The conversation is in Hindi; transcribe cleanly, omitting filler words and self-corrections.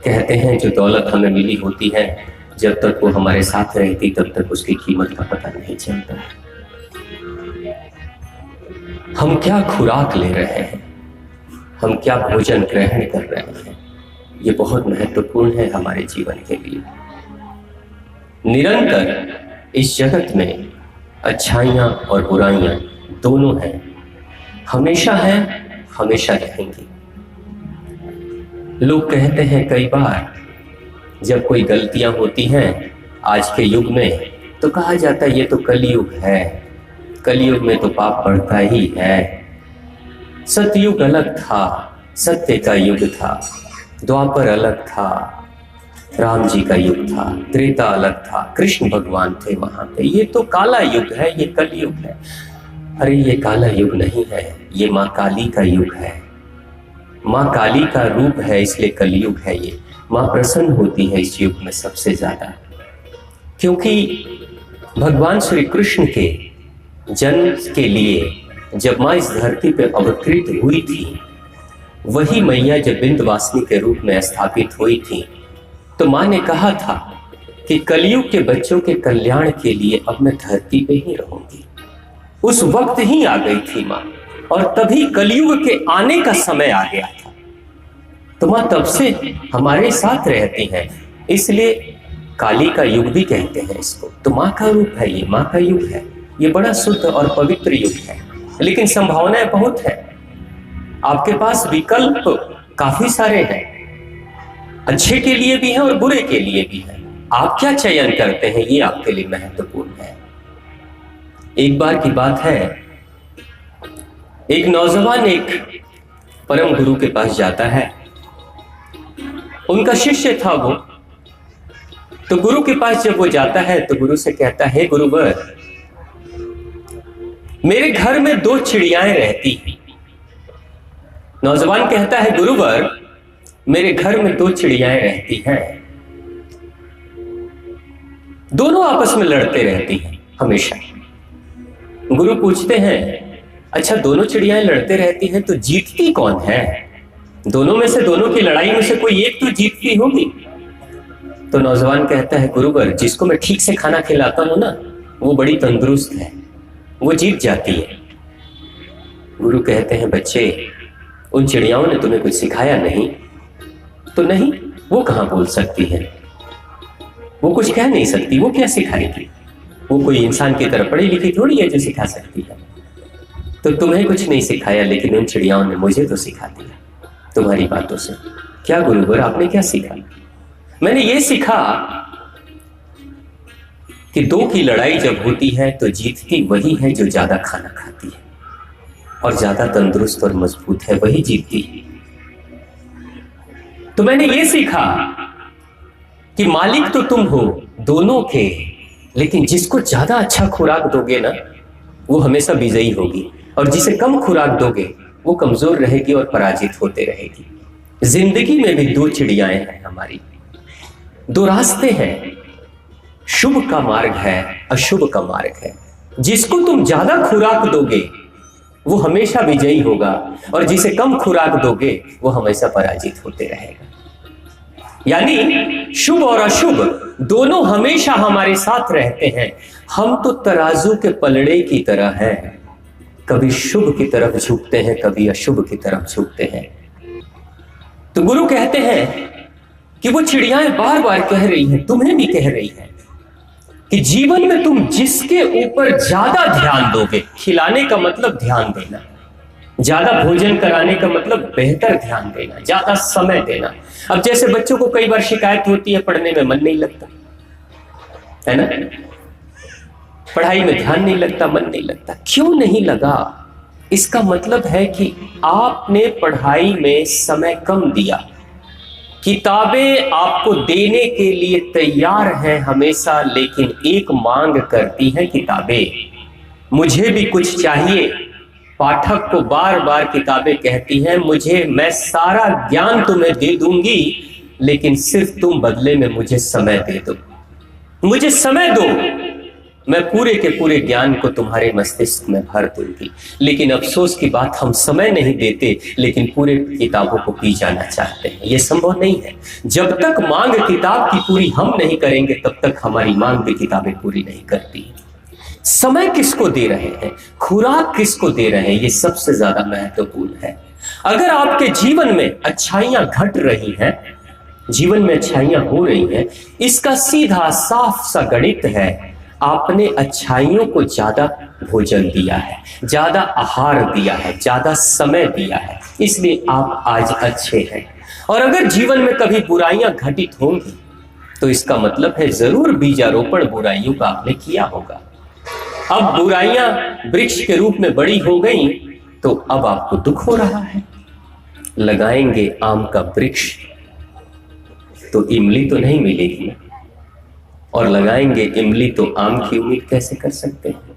कहते हैं जो दौलत हमें मिली होती है, जब तक वो हमारे साथ रहती तब तक उसकी कीमत का पता नहीं चलता। हम क्या खुराक ले रहे हैं, हम क्या भोजन ग्रहण कर रहे हैं, ये बहुत महत्वपूर्ण है हमारे जीवन के लिए। निरंतर इस जगत में अच्छाइयाँ और बुराइयाँ दोनों हैं, हमेशा हैं, हमेशा रहेंगी। लोग कहते हैं कई बार जब कोई गलतियां होती हैं आज के युग में, तो कहा जाता है ये तो कलयुग है, कलयुग में तो पाप बढ़ता ही है। सतयुग अलग था, सत्य का युग था, द्वापर अलग था, राम जी का युग था, त्रेता अलग था, कृष्ण भगवान थे वहां पे। ये तो काला युग है, ये कलयुग है। अरे ये काला युग नहीं है, ये माँ काली का युग है। माँ काली का रूप है, इसलिए कलयुग है ये। माँ प्रसन्न होती है इस युग में सबसे ज्यादा, क्योंकि भगवान श्री कृष्ण के जन्म के लिए जब माँ इस धरती पे अवतरित हुई थी, वही मैया जब विंध्यवासिनी के रूप में स्थापित हुई थी, तो माँ ने कहा था कि कलयुग के बच्चों के कल्याण के लिए अब मैं धरती पे ही रहूंगी। उस वक्त ही आ गई थी माँ, और तभी कलयुग के आने का समय आ गया था। तो माँ तब से हमारे साथ रहती हैं, इसलिए काली का युग भी कहते हैं इसको। तो माँ का रूप है ये, माँ का युग है ये, बड़ा शुद्ध और पवित्र युग है। लेकिन संभावनाएं बहुत है, आपके पास विकल्प काफी सारे हैं, अच्छे के लिए भी हैं और बुरे के लिए भी हैं। आप क्या चयन करते हैं ये आपके लिए महत्वपूर्ण है। एक बार की बात है, एक नौजवान एक परम गुरु के पास जाता है, उनका शिष्य था वो। तो गुरु के पास जब वो जाता है तो गुरु से कहता है, गुरुवर मेरे घर में 2 चिड़ियाएं रहती हैं। नौजवान कहता है, गुरुवर मेरे घर में 2 चिड़ियाएं रहती हैं, दोनों आपस में लड़ते रहती हैं हमेशा। गुरु पूछते हैं, अच्छा दोनों चिड़ियाएं लड़ते रहती हैं तो जीतती कौन है? दोनों में से, दोनों की लड़ाई में से कोई एक तो जीतती होगी। तो नौजवान कहता है, गुरुवर जिसको मैं ठीक से खाना खिलाता हूं ना, वो बड़ी तंदुरुस्त है, वो जीत जाती है। गुरु कहते हैं, बच्चे उन चिड़ियाओं ने तुम्हें कुछ सिखाया नहीं? तो नहीं, वो कहां बोल सकती है, वो कुछ कह नहीं सकती, वो क्या सिखाएगी? वो कोई इंसान की तरह पढ़ी लिखी थोड़ी है जो सिखा सकती है। तो तुम्हें कुछ नहीं सिखाया, लेकिन उन चिड़ियाओं ने मुझे तो सिखा दिया तुम्हारी बातों से। क्या गुरुवर आपने क्या सीखा? मैंने ये सीखा कि 2 की लड़ाई जब होती है तो जीतती वही है जो ज्यादा खाना खाती है, और ज्यादा तंदुरुस्त और मजबूत है वही जीतती है। तो मैंने ये सीखा कि मालिक तो तुम हो दोनों के, लेकिन जिसको ज्यादा अच्छा खुराक दोगे ना, वो हमेशा विजयी होगी, और जिसे कम खुराक दोगे वो कमजोर रहेगी और पराजित होते रहेगी। जिंदगी में भी 2 चिड़ियाएं हैं हमारी, 2 रास्ते हैं, शुभ का मार्ग है, अशुभ का मार्ग है। जिसको तुम ज्यादा खुराक दोगे वो हमेशा विजयी होगा, और जिसे कम खुराक दोगे वो हमेशा पराजित होते रहेगा। यानी शुभ और अशुभ दोनों हमेशा हमारे साथ रहते हैं। हम तो तराजू के पलड़े की तरह हैं, कभी शुभ की तरफ झुकते हैं, कभी अशुभ की तरफ झुकते हैं। तो गुरु कहते हैं कि वो चिड़ियाएं बार बार कह रही हैं, तुम्हें भी कह रही हैं, कि जीवन में तुम जिसके ऊपर ज्यादा ध्यान दोगे, खिलाने का मतलब ध्यान देना, ज्यादा भोजन कराने का मतलब बेहतर ध्यान देना, ज्यादा समय देना। अब जैसे बच्चों को कई बार शिकायत होती है, पढ़ने में मन नहीं लगता है ना, पढ़ाई में ध्यान नहीं लगता, मन नहीं लगता। क्यों नहीं लगा? इसका मतलब है कि आपने पढ़ाई में समय कम दिया। किताबें आपको देने के लिए तैयार हैं हमेशा, लेकिन एक मांग करती हैं किताबें, मुझे भी कुछ चाहिए। पाठक को बार बार किताबें कहती हैं, मैं सारा ज्ञान तुम्हें दे दूंगी, लेकिन सिर्फ तुम बदले में मुझे समय दे दो, मुझे समय दो। मैं पूरे के पूरे ज्ञान को तुम्हारे मस्तिष्क में भर दूंगी। लेकिन अफसोस की बात, हम समय नहीं देते, लेकिन पूरे किताबों को पी जाना चाहते हैं। यह संभव नहीं है। जब तक मांग किताब की पूरी हम नहीं करेंगे, तब तक हमारी मांग भी किताबें पूरी नहीं करती। समय किसको दे रहे हैं, खुराक किसको दे रहे हैं, ये सबसे ज्यादा महत्वपूर्ण है। अगर आपके जीवन में अच्छाइयां घट रही हैं, जीवन में अच्छाइयां हो रही हैं, इसका सीधा साफ सा गणित है, आपने अच्छाइयों को ज्यादा भोजन दिया है, ज्यादा आहार दिया है, ज्यादा समय दिया है, इसलिए आप आज अच्छे हैं। और अगर जीवन में कभी बुराइयां घटित होंगी, तो इसका मतलब है जरूर बीजारोपण बुराइयों का आपने किया होगा। अब बुराइयां वृक्ष के रूप में बड़ी हो गई, तो अब आपको दुख हो रहा है। लगाएंगे आम का वृक्ष तो इमली तो नहीं मिलेगी, और लगाएंगे इमली तो आम की उम्मीद कैसे कर सकते हैं।